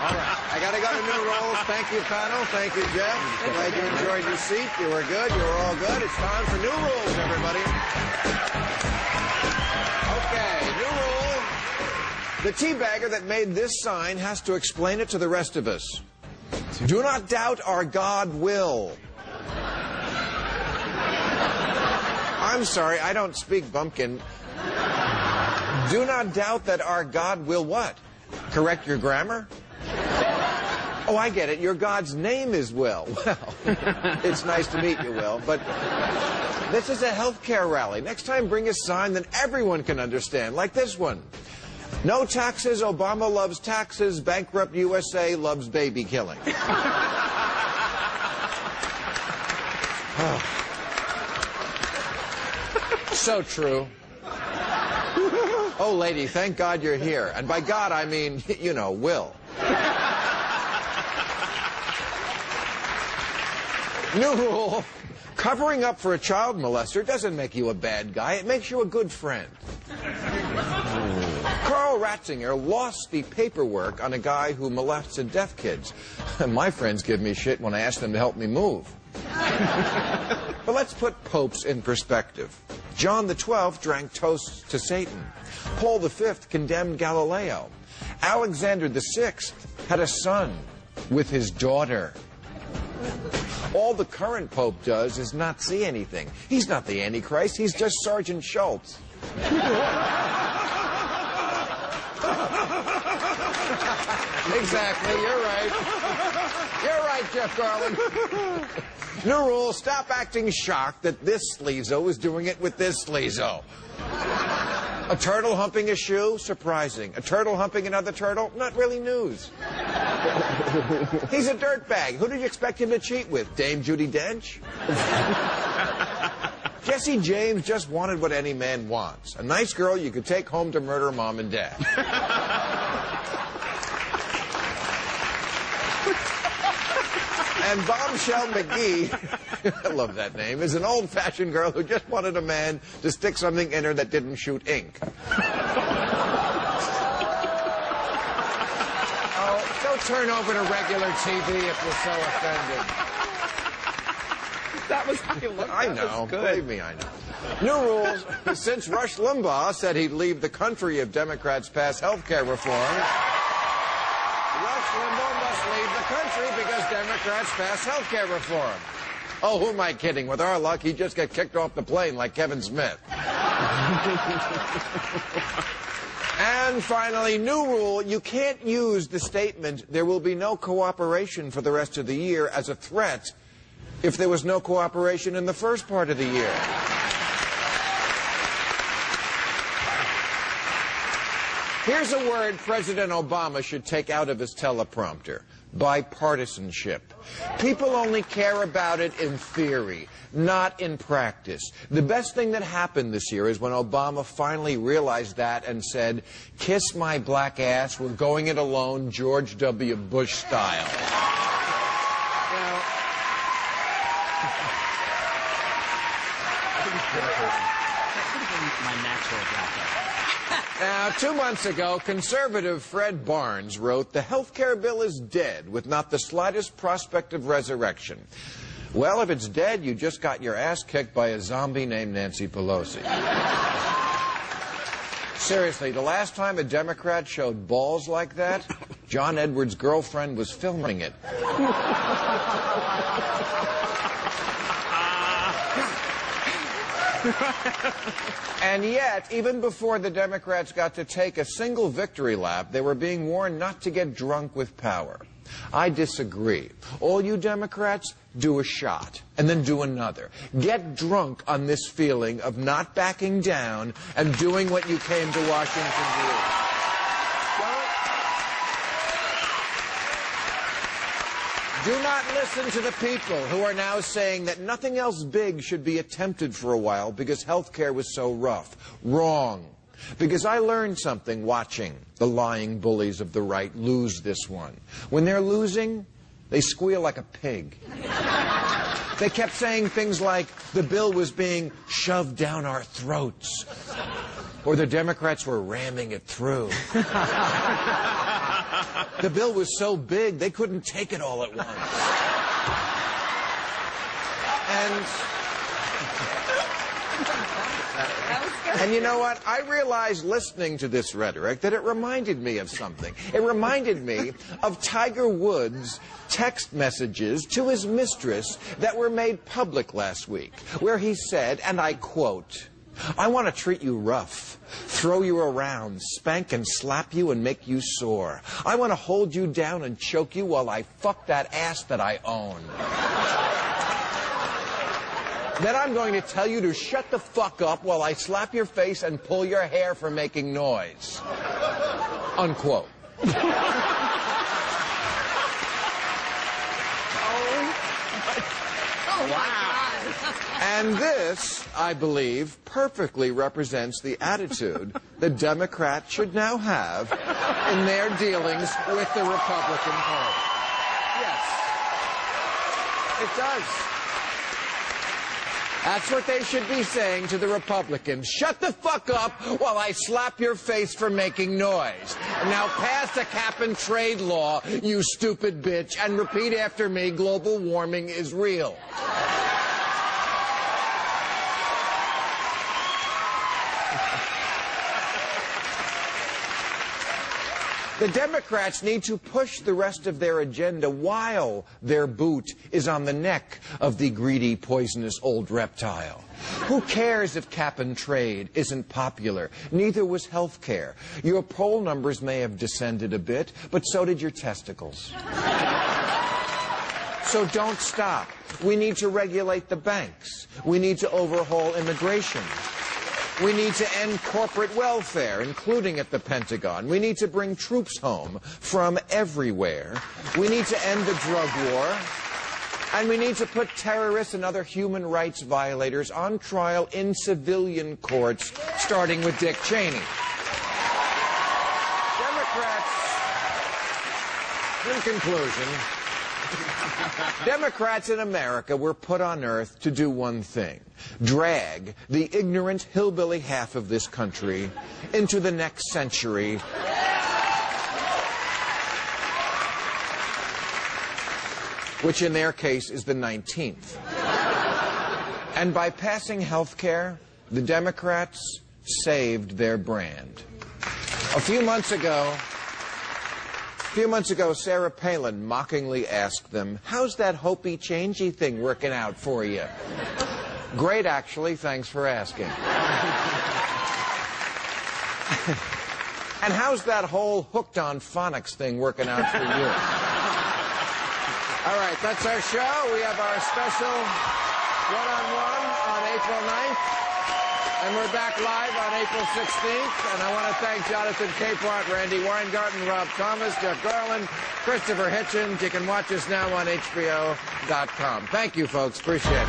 All right. I got to go to new rules. Thank you, panel. Thank you, Jeff. Glad you enjoyed your seat. You were good. You were all good. It's time for new rules, everybody. Okay, new rule. The teabagger that made this sign has to explain it to the rest of us. Do not doubt our God will. I'm sorry, I don't speak bumpkin. Do not doubt that our God will what? Correct your grammar? Oh, I get it. Your God's name is Will. Well, it's nice to meet you, Will, but this is a healthcare rally. Next time, bring a sign that everyone can understand, like this one. No taxes, Obama loves taxes, bankrupt USA loves baby killing. Oh. So true. Oh, lady, thank God you're here. And by God, I mean, you know, Will. New rule. Covering up for a child molester doesn't make you a bad guy. It makes you a good friend. Carl Ratzinger lost the paperwork on a guy who molested deaf kids. My friends give me shit when I ask them to help me move. But let's put popes in perspective. John XII drank toasts to Satan. Paul V condemned Galileo. Alexander VI had a son with his daughter. All the current pope does is not see anything. He's not the Antichrist. He's just Sergeant Schultz. Exactly. You're right. You're right, Jeff Garland. New rule, stop acting shocked that this sleazo is doing it with this sleazo. A turtle humping a shoe? Surprising. A turtle humping another turtle? Not really news. He's a dirtbag. Who did you expect him to cheat with? Dame Judi Dench? Jesse James just wanted what any man wants. A nice girl you could take home to murder mom and dad. And Bombshell McGee, I love that name, is an old-fashioned girl who just wanted a man to stick something in her that didn't shoot ink. Oh, don't turn over to regular TV if you're so offended. That was I know. Believe me, I know. New rules. Since Rush Limbaugh said he'd leave the country if Democrats pass health care reform, Rush Limbaugh must leave the country because Democrats pass health care reform. Oh, who am I kidding? With our luck, he'd just get kicked off the plane like Kevin Smith. And finally, new rule, you can't use the statement, there will be no cooperation for the rest of the year, as a threat if there was no cooperation in the first part of the year. Here's a word President Obama should take out of his teleprompter. Bipartisanship. People only care about it in theory, not in practice. The best thing that happened this year is when Obama finally realized that and said, "Kiss my black ass, we're going it alone, George W. Bush style." Now, 2 months ago, conservative Fred Barnes wrote, "The health care bill is dead with not the slightest prospect of resurrection." Well, if it's dead, you just got your ass kicked by a zombie named Nancy Pelosi. Seriously, the last time a Democrat showed balls like that, John Edwards' girlfriend was filming it. And yet, even before the Democrats got to take a single victory lap, they were being warned not to get drunk with power. I disagree. All you Democrats, do a shot, and then do another. Get drunk on this feeling of not backing down and doing what you came to Washington to do. Do not listen to the people who are now saying that nothing else big should be attempted for a while because health care was so rough. Wrong. Because I learned something watching the lying bullies of the right lose this one. When they're losing, they squeal like a pig. They kept saying things like, the bill was being shoved down our throats, or the Democrats were ramming it through. The bill was so big, they couldn't take it all at once. And you know what? I realized listening to this rhetoric that it reminded me of something. It reminded me of Tiger Woods' text messages to his mistress that were made public last week, where he said, and I quote, "I want to treat you rough, throw you around, spank and slap you and make you sore. I want to hold you down and choke you while I fuck that ass that I own. Then I'm going to tell you to shut the fuck up while I slap your face and pull your hair for making noise." Unquote. And this, I believe, perfectly represents the attitude the Democrats should now have in their dealings with the Republican Party. Yes, it does. That's what they should be saying to the Republicans. Shut the fuck up while I slap your face for making noise. And now pass a cap-and-trade law, you stupid bitch, and repeat after me, global warming is real. The Democrats need to push the rest of their agenda while their boot is on the neck of the greedy, poisonous old reptile. Who cares if cap and trade isn't popular? Neither was health care. Your poll numbers may have descended a bit, but so did your testicles. So don't stop. We need to regulate the banks. We need to overhaul immigration. We need to end corporate welfare, including at the Pentagon. We need to bring troops home from everywhere. We need to end the drug war. And we need to put terrorists and other human rights violators on trial in civilian courts, starting with Dick Cheney. Democrats, in conclusion, Democrats in America were put on earth to do one thing: drag the ignorant hillbilly half of this country into the next century, which in their case is the 19th. And by passing health care, the Democrats saved their brand. A few months ago, Sarah Palin mockingly asked them, "How's that hopey-changey thing working out for you?" Great, actually. Thanks for asking. And how's that whole hooked on phonics thing working out for you? All right, that's our show. We have our special one-on-one on April 9th. And we're back live on April 16th. And I want to thank Jonathan Capehart, Randy Weingarten, Rob Thomas, Jeff Garland, Christopher Hitchens. You can watch us now on HBO.com. Thank you, folks. Appreciate it.